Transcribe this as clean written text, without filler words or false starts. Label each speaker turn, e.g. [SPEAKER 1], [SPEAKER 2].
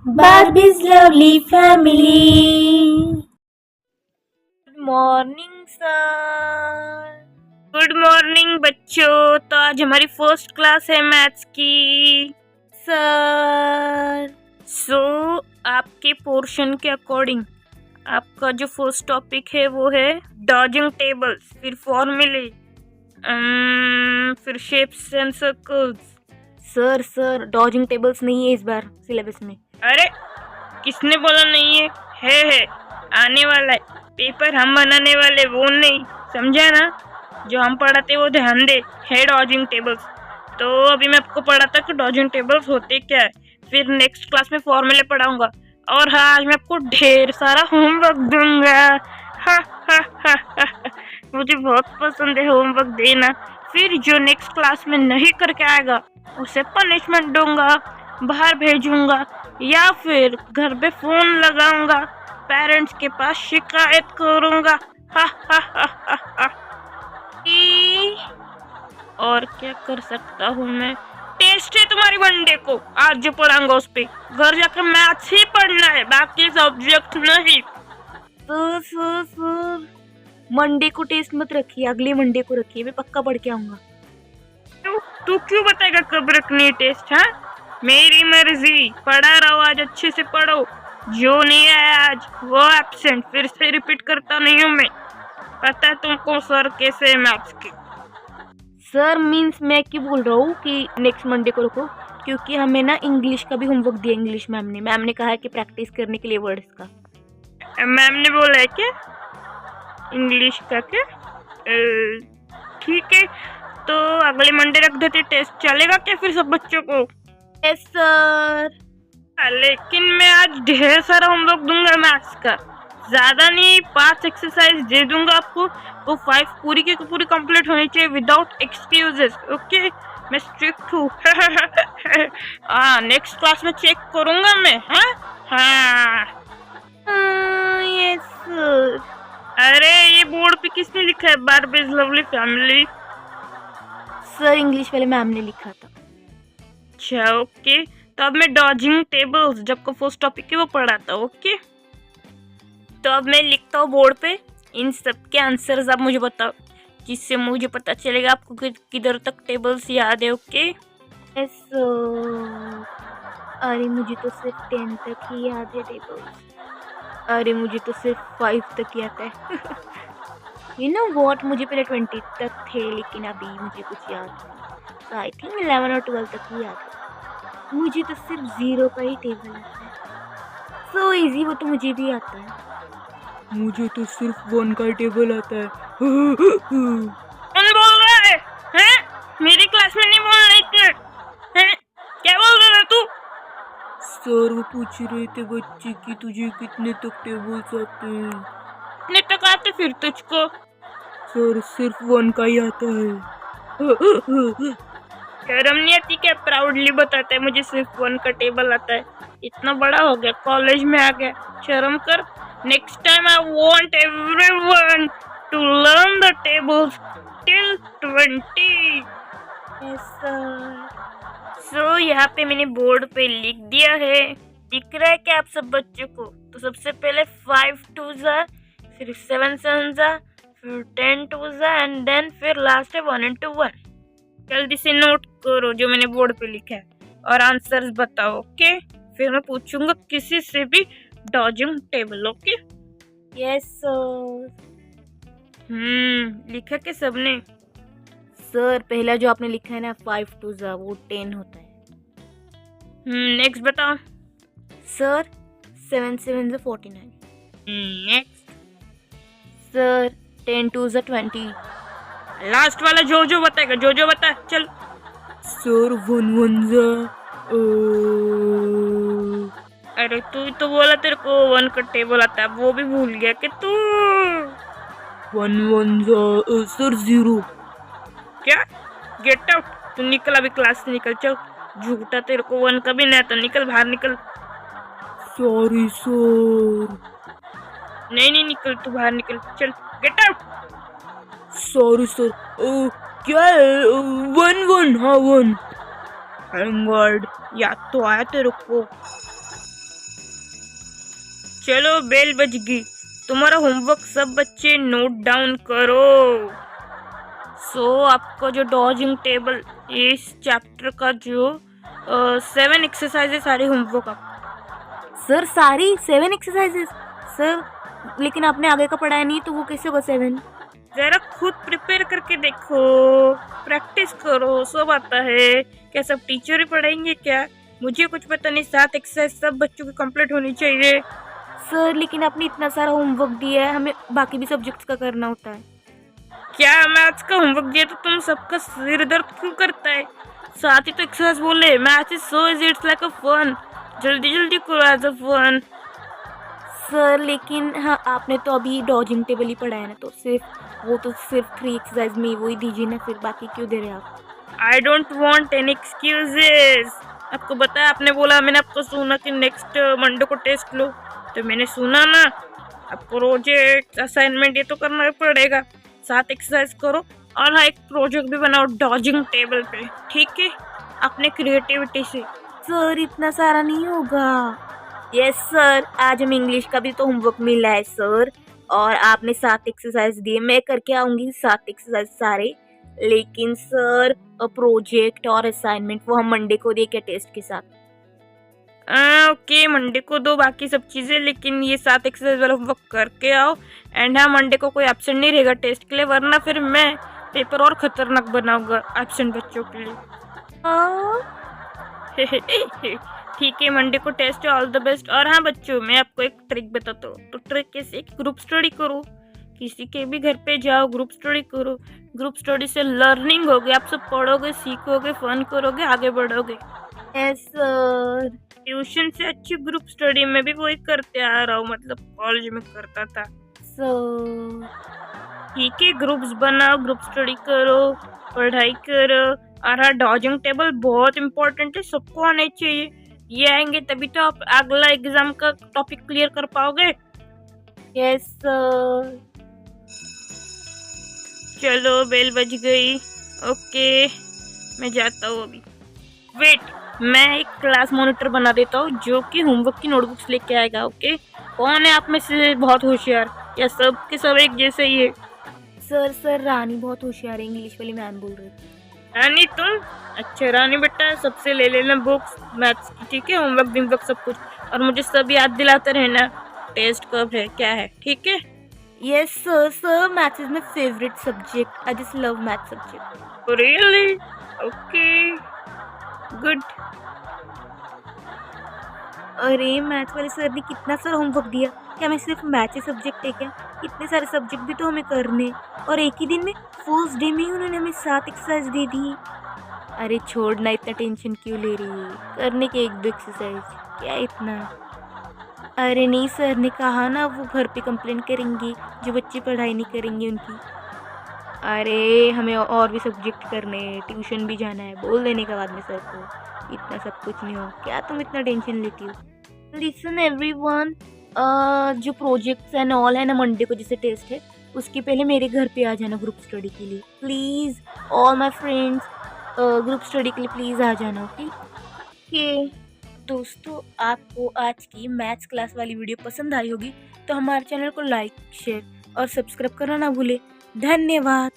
[SPEAKER 1] Barbie's lovely family. Good morning sir. Good morning बच्चों। तो आज हमारी फर्स्ट क्लास है मैथ्स की सर। आपके पोर्शन के अकॉर्डिंग आपका जो फर्स्ट टॉपिक है वो है डॉजिंग टेबल्स, फिर फॉर्मूले, फिर shapes and circles. Sir dodging tables नहीं है इस बार सिलेबस में। अरे किसने बोला नहीं है? है आने वाला है। पेपर हम बनाने वाले, वो नहीं, समझा ना? जो हम पढ़ाते वो ध्यान दे। है डॉजिंग टेबल्स। तो अभी मैं आपको पढ़ाता कि डॉजिंग टेबल्स होते क्या है, फिर नेक्स्ट क्लास में फॉर्मूले पढ़ाऊंगा। और हाँ, आज मैं आपको ढेर सारा होमवर्क दूंगा। हा हा हा हा। मुझे बहुत पसंद है होमवर्क देना। फिर जो नेक्स्ट क्लास में नहीं करके आएगा उसे पनिशमेंट दूंगा, बाहर भेजूंगा, या फिर घर पे फोन लगाऊंगा, पेरेंट्स के पास शिकायत करूंगा। हा हा हा हा हा। और क्या कर सकता हूँ मैं? टेस्ट है तुम्हारी मंडे को, आज जो पढ़ाऊंगा उस पे। घर जाकर मैथ्स ही पढ़ना है, बाकी सब्जेक्ट नहीं। सर मंडे को टेस्ट मत रखिए, अगले मंडे को रखिए, मैं पक्का पढ़ के आऊंगा। तू क्यों बताएगा कब रखनी है टेस्ट? हाँ, मेरी मर्जी। पढ़ा रहो, आज अच्छे से पढ़ो। जो नहीं आया आज वो एब्सेंट। फिर से रिपीट करता नहीं हूँ मैं। पता है तुमको सर कैसे है मैथ्स के? सर मीन्स मैं क्यों बोल रहा हूँ कि नेक्स्ट मंडे को रखो, क्योंकि हमें ना इंग्लिश का भी होमवर्क दिया। इंग्लिश मैम ने कहा है कि प्रैक्टिस करने के लिए वर्ड्स का। मैम ने बोला है क्या इंग्लिश का? क्या ठीक है, तो अगले मंडे रख देते टेस्ट। चलेगा क्या फिर सब बच्चों को? Yes sir. लेकिन मैं आज ढेर सारा होमवर्क दूंगा मैथ्स का। ज्यादा नहीं, 5 एक्सरसाइज दे दूंगा आपको। वो 5 पूरी की पूरी कंप्लीट होनी चाहिए विदाउट एक्सक्यूजेस। ओके, मैं स्ट्रिक्ट हूँ। नेक्स्ट क्लास में चेक करूंगा मैं। हाँ यस सर। अरे ये बोर्ड पे किसने लिखा है बार्बीज लवली फैमिली? सर इंग्लिश वाले मैम ने लिखा था। अच्छा ओके, तो अब मैं डॉजिंग टेबल्स जब को फर्स्ट टॉपिक है वो पढ़ाता हूँ। ओके, तो अब मैं लिखता हूँ बोर्ड पे इन सब के आंसर्स। आप मुझे बताओ, जिससे मुझे पता चलेगा आपको किधर तक टेबल्स याद है। Okay yes. अरे मुझे तो सिर्फ 10 तक ही याद है टेबल्स। अरे मुझे तो सिर्फ 5 तक याद है। यू नो व्हाट, मुझे पहले 20 तक थे, लेकिन अभी मुझे कुछ याद नहीं। तो आई थिंक 11 और 12 तक ही याद है। मुझे तो सिर्फ 0 का ही टेबल आता है। सो इजी, वो तो मुझे भी आता है। मुझे तो सिर्फ 1 का टेबल आता है। कौन बोल रहा है? हैं? मेरी क्लास में नहीं बोल रही थी। हैं? क्या बोल रहा है तू? सर वो पूछ रहे थे बच्चे कि तुझे कितने तक टेबल्स आते हैं? कितने तक आते फिर तुझको? सर सिर्फ 1 का ही आता है। शर्म नहीं आती क्या? प्राउडली बताता है मुझे सिर्फ 1 का टेबल आता है। इतना बड़ा हो गया, कॉलेज में आ गया, शर्म कर। Next time I want everyone to learn the tables till 20. Yes sir. So यहाँ पे मैंने बोर्ड पे लिख दिया है। दिख रहा है क्या आप सब बच्चों को? तो सबसे पहले 5 2s, फिर 7 7s, फिर 10 2s, एंड देन फिर लास्ट है 1 into 1। जल्दी से नोट करो जो मैंने बोर्ड पे लिखा है और आंसर्स बताओ। ओके, फिर मैं पूछूंगा किसी से भी dodging table. Okay yes sir. लिखा क्या सबने? सर पहला जो आपने लिखा है ना 5 2s, वो 10 होता है। नेक्स्ट बताओ। Sir 7 7s 49। Next sir 10 2s 20। Last वाला जो बताएगा, जो बता चल। Sir 1 1s। अरे तू तो बोला तेरे को 1 का टेबल आता है, वो भी भूल गया कि तू? 1 1s सर 0। क्या? गेट आउट, तू निकल अभी क्लास से निकल। चल, झूठा, तेरे को 1 का भी नहीं आता। निकल बाहर, निकल। Sorry sir. नहीं निकल, तू बाहर निकल। चल गेट आउट। Sorry sir. क्या है? 1 1। हाँ 1। याद तो आया तेरे को।
[SPEAKER 2] चलो बेल बज गई, तुम्हारा होमवर्क सब बच्चे नोट डाउन करो। आपको जो डॉजिंग टेबल इस चैप्टर का जो 7 एक्सरसाइजेस सारे होमवर्क आप।
[SPEAKER 1] सर सारी 7 एक्सरसाइजेस? सर लेकिन आपने आगे का पढ़ाया नहीं, तो वो कैसे होगा 7?
[SPEAKER 2] जरा खुद प्रिपेयर करके देखो, प्रैक्टिस करो, सब आता है। क्या सब टीचर ही पढ़ाएंगे क्या? मुझे कुछ पता नहीं, 7 एक्सरसाइज सब बच्चों की कंप्लीट होनी चाहिए।
[SPEAKER 1] सर लेकिन आपने इतना सारा होमवर्क दिया है, हमें बाकी भी सब्जेक्ट्स का करना होता है।
[SPEAKER 2] क्या मैथ्स का होमवर्क दिया तो तुम सबका सिर दर्द क्यों करता है? साथ ही तो एक्सरसाइज बोले, maths is so easy, it's like a fun. जल्दी जल्दी करो एज अ फन।
[SPEAKER 1] सर लेकिन हाँ, आपने तो अभी डॉजिंग टेबल ही पढ़ाया ना, तो सिर्फ 3 एक्सरसाइज में वही दीजिए ना, फिर बाकी क्यों दे रहे आप?
[SPEAKER 2] I don't want any excuses. आपको बताया, आपने बोला, मैंने आपको सुना कि नेक्स्ट मंडे को टेस्ट लो, तो मैंने सुना ना। अब प्रोजेक्ट असाइनमेंट ये तो करना पड़ेगा। 7 एक्सरसाइज करो और हाँ, एक प्रोजेक्ट भी बनाओ डॉजिंग टेबल पे, ठीक है? अपने क्रिएटिविटी से।
[SPEAKER 1] सर इतना सारा नहीं होगा। यस सर, आज हम इंग्लिश का भी तो होमवर्क मिला है सर, और आपने 7 एक्सरसाइज दिए, मैं करके आऊंगी 7 एक्सरसाइज सारे। लेकिन सर प्रोजेक्ट और असाइनमेंट वो हम मंडे को देंगे टेस्ट के साथ।
[SPEAKER 2] ओके, मंडे को दो बाकी सब चीज़ें, लेकिन ये 7 एक्सरसाइज वाला होमवर्क करके आओ। एंड हाँ, मंडे को कोई एब्सेंट नहीं रहेगा टेस्ट के लिए, वरना फिर मैं पेपर और खतरनाक बनाऊंगा एब्सेंट बच्चों के लिए। ठीक है, मंडे को टेस्ट है, ऑल द बेस्ट। और हाँ बच्चों, मैं आपको एक ट्रिक बताता हूँ। तो ट्रिक कैसे? ग्रुप स्टडी करो, किसी के भी घर पे जाओ, ग्रुप स्टडी करो। ग्रुप स्टडी से लर्निंग होगी, आप सब पढ़ोगे, सीखोगे, फन करोगे, आगे बढ़ोगे।
[SPEAKER 1] Yes sir.
[SPEAKER 2] ट्यूशन से अच्छी ग्रुप स्टडी में भी वही करते आ रहा हूँ, मतलब कॉलेज में करता था।
[SPEAKER 1] सर
[SPEAKER 2] ठीक है, ग्रुप्स बनाओ, ग्रुप स्टडी करो, पढ़ाई करो। और हाँ, डॉजिंग टेबल बहुत इम्पोर्टेंट है, सबको आने चाहिए। ये आएंगे तभी तो आप अगला एग्जाम का टॉपिक क्लियर कर पाओगे।
[SPEAKER 1] Yes sir.
[SPEAKER 2] चलो बेल बज गई। ओके, मैं जाता हूँ अभी। वेट, मैं एक क्लास मॉनिटर बना देता हूँ जो कि होमवर्क की नोटबुक्स लेके आएगा। ओके, कौन है आप में से बहुत होशियार, या सब के सब एक जैसे ही है?
[SPEAKER 1] सर रानी बहुत होशियार है, इंग्लिश वाली मैम बोल रही थी।
[SPEAKER 2] रानी तुम? अच्छा रानी बेटा, सबसे ले लेना बुक्स मैथ्स की, ठीक है? होमवर्क बिमवर्क सब कुछ, और मुझे सब याद दिलाते रहना टेस्ट कब है क्या है, ठीक है?
[SPEAKER 1] Yes sir, maths is my favourite subject, I just love math subject.
[SPEAKER 2] Really? Okay, good.
[SPEAKER 1] अरे मैथ्स वाले सर ने कितना सारा होमवर्क दिया, क्या मैं सिर्फ मैथ्स ही सब्जेक्ट है क्या? इतने सारे सब्जेक्ट भी तो हमें करने, और एक ही दिन में फर्स्ट डे में ही उन्होंने हमें 7 एक्सरसाइज दे दी। अरे छोड़ना, इतना टेंशन क्यों ले रही है, करने के 1-2 एक्सरसाइज, क्या इतना? अरे नहीं, सर ने कहा ना वो घर पे कंप्लेन करेंगे जो बच्चे पढ़ाई नहीं करेंगे उनकी। अरे हमें और भी सब्जेक्ट करने, ट्यूशन भी जाना है, बोल देने का बाद में सर को, इतना सब कुछ नहीं हो, क्या तुम इतना टेंशन लेती हो? लिसन एवरीवन, जो प्रोजेक्ट्स एंड ऑल है ना, मंडे को जैसे टेस्ट है, उसके पहले मेरे घर पे आ जाना ग्रुप स्टडी के लिए please. All my friends, group study के लिए प्लीज़ आ जाना। ओके दोस्तों, आपको आज की मैथ्स क्लास वाली वीडियो पसंद आई होगी तो हमारे चैनल को लाइक, शेयर और सब्सक्राइब करना ना भूलें। धन्यवाद।